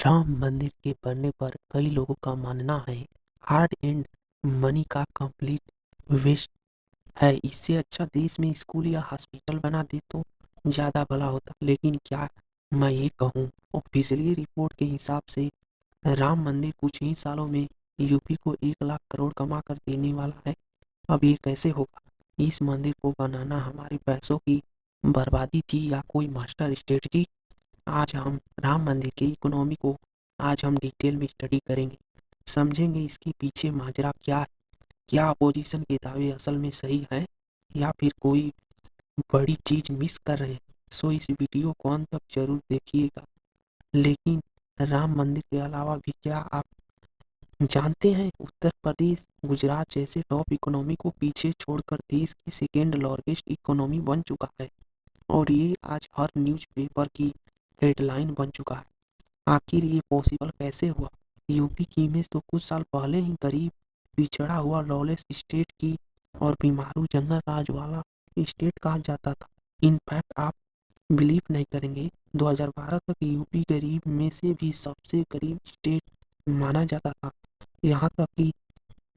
राम मंदिर के बनने पर कई लोगों का मानना है हार्ड एंड मनी का कंप्लीट वेस्ट है। इससे अच्छा देश में स्कूल या हॉस्पिटल बना दे तो ज़्यादा भला होता। लेकिन क्या मैं ये कहूँ, ऑफिशियली रिपोर्ट के हिसाब से राम मंदिर कुछ ही सालों में यूपी को 1 लाख करोड़ कमा कर देने वाला है। अब ये कैसे होगा? इस मंदिर को बनाना हमारे पैसों की बर्बादी थी या कोई मास्टर स्ट्रेटजी? आज हम राम मंदिर की इकोनॉमी को आज हम डिटेल में स्टडी करेंगे, समझेंगे इसके पीछे माजरा क्या है। क्या अपोजिशन के दावे असल में सही है या फिर कोई बड़ी चीज मिस कर रहे हैं। सो इस वीडियो को अंत तक जरूर देखिएगा। लेकिन राम मंदिर के अलावा भी क्या आप जानते हैं, उत्तर प्रदेश गुजरात जैसे टॉप इकोनॉमी को पीछे छोड़कर देश की सेकेंड लार्जेस्ट इकोनॉमी बन चुका है और ये आज हर न्यूज़पेपर की हेडलाइन बन चुका है। आखिर ये पॉसिबल कैसे हुआ? यूपी की इमेज तो कुछ साल पहले ही गरीब, पिछड़ा हुआ, लॉलेस स्टेट की और बीमारू जंगल राज वाला स्टेट कहा जाता था। इनफैक्ट आप बिलीव नहीं करेंगे, 2012 तक यूपी गरीब में से भी सबसे गरीब स्टेट माना जाता था। यहाँ तक कि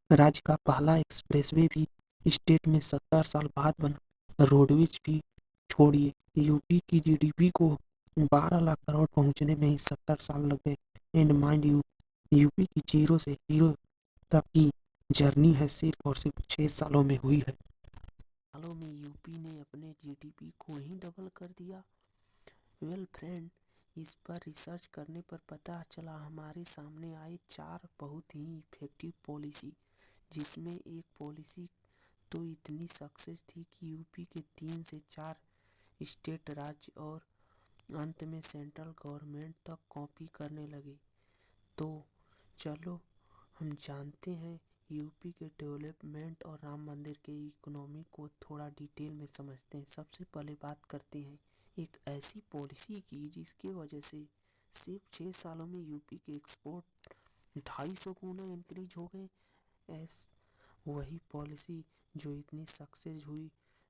राज्य का पहला एक्सप्रेसवे भी स्टेट में 70 साल बाद बना। रोडवेज भी छोड़िए, यूपी की जीडीपी को 12 लाख करोड़ पहुंचने में ही 70 साल लग गए। एंड माइंड यू, यूपी की जीरो से हीरो तक की जर्नी है सिर्फ और सिर्फ 6 सालों में हुई है। सालों में यूपी ने अपने जीडीपी को ही डबल कर दिया। वेल फ्रेंड, इस पर रिसर्च करने पर पता चला हमारे सामने आए 4 बहुत ही इफेक्टिव पॉलिसी, जिसमें एक पॉलिसी तो इतनी सक्सेस थी कि यूपी के 3 से 4 स्टेट, राज्य और अंत में सेंट्रल गवर्नमेंट तक कॉपी करने लगे। तो चलो हम जानते हैं यूपी के डेवलपमेंट और राम मंदिर के इकोनॉमी को थोड़ा डिटेल में समझते हैं। सबसे पहले बात करते हैं एक ऐसी पॉलिसी की जिसकी वजह से सिर्फ 6 सालों में यूपी के एक्सपोर्ट 250 गुना इंक्रीज हो गए। ऐस वही पॉलिसी जो इतनी सक्सेस हुई,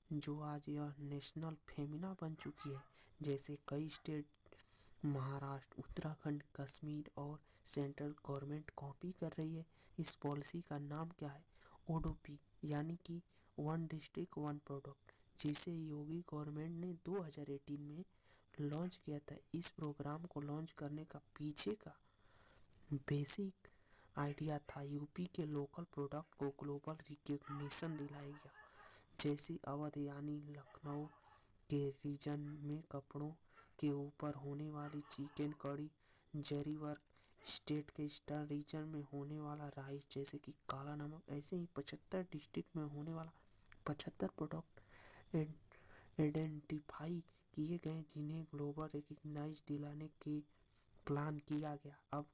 जो आज यह नेशनल फेमिना बन चुकी है। जैसे कई स्टेट, महाराष्ट्र, उत्तराखंड, कश्मीर और सेंट्रल गवर्नमेंट कॉपी कर रही है। इस पॉलिसी का नाम क्या है? ओडीपी, यानी कि वन डिस्ट्रिक्ट वन प्रोडक्ट, जिसे योगी गवर्नमेंट ने 2018 में लॉन्च किया था। इस प्रोग्राम को लॉन्च करने का पीछे का बेसिक आइडिया था यूपी के लोकल प्रोडक्ट को ग्लोबल रिकग्निशन दिलाएगा। जैसे अवध यानी लखनऊ के रीजन में कपड़ों के ऊपर होने वाली चिकन कड़ी, जरी वर्क स्टेट के स्टार रीजन में होने वाला राइस जैसे कि काला नमक, ऐसे ही 75 डिस्ट्रिक्ट में होने वाला 75 प्रोडक्ट आइडेंटिफाई किए गए जिन्हें ग्लोबल रिकग्नाइज दिलाने के प्लान किया गया। अब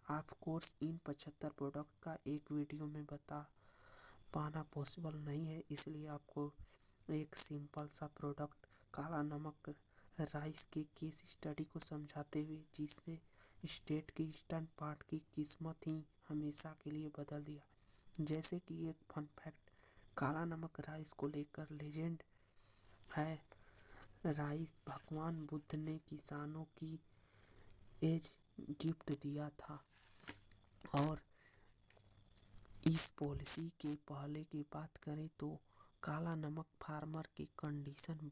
ऑफ कोर्स इन 75 प्रोडक्ट का एक वीडियो में बता पाना पॉसिबल नहीं है, इसलिए आपको एक सिंपल सा प्रोडक्ट काला नमक राइस के केस स्टडी को समझाते हुए, जिससे स्टेट की ईस्टर्न पार्ट की किस्मत ही हमेशा के लिए बदल दिया। जैसे कि एक फन फैक्ट, काला नमक राइस को लेकर लेजेंड है। राइस भगवान बुद्ध ने किसानों की एज गिफ्ट दिया था। और इस पॉलिसी के पहले की बात करें तो काला नमक फार्मर की कंडीशन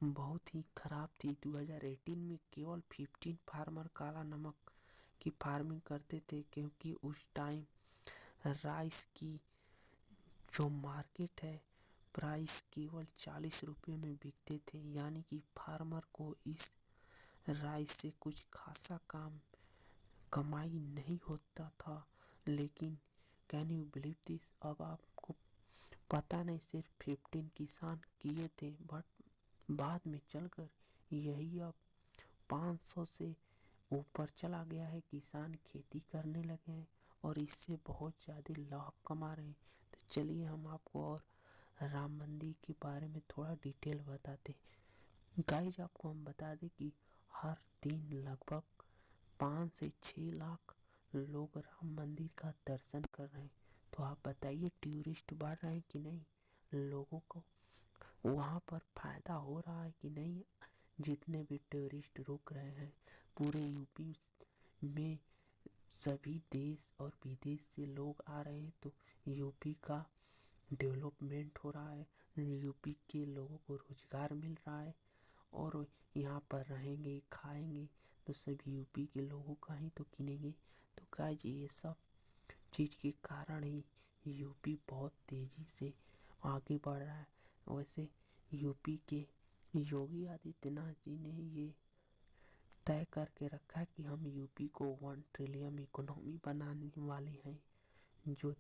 बहुत ही ख़राब थी। 2018 में केवल 15 फार्मर काला नमक की फार्मिंग करते थे, क्योंकि उस टाइम राइस की जो मार्केट है, प्राइस केवल 40 रुपये में बिकते थे, यानी कि फार्मर को इस राइस से कुछ खासा कमाई नहीं होता था। लेकिन कैन यू बिलीव दिस, अब आपको पता नहीं सिर्फ 15 किसान किए थे, बट बाद में चलकर यही अब 500 से ऊपर चला गया है। किसान खेती करने लगे हैं और इससे बहुत ज़्यादा लाभ कमा रहे हैं। तो चलिए हम आपको और राम मंदिर के बारे में थोड़ा डिटेल बताते हैं। गाइज, आपको हम बता दें कि हर दिन लगभग 5 से 6 लाख लोग राम मंदिर का दर्शन कर रहे हैं। तो आप बताइए, टूरिस्ट बढ़ रहे हैं कि नहीं? लोगों को वहाँ पर फायदा हो रहा है कि नहीं? जितने भी टूरिस्ट रुक रहे हैं पूरे यूपी में सभी देश और विदेश से लोग आ रहे हैं, तो यूपी का डेवलपमेंट हो रहा है, यूपी के लोगों को रोजगार मिल रहा है और यहाँ पर रहेंगे खाएंगे तो सभी यूपी के लोगों का ही तो किनेंगे। तो गाइस ये सब चीज़ के कारण ही यूपी बहुत तेज़ी से आगे बढ़ रहा है। वैसे यूपी के योगी आदित्यनाथ जी ने ये तय करके रखा है कि हम यूपी को 1 ट्रिलियन इकोनॉमी बनाने वाले हैं, जो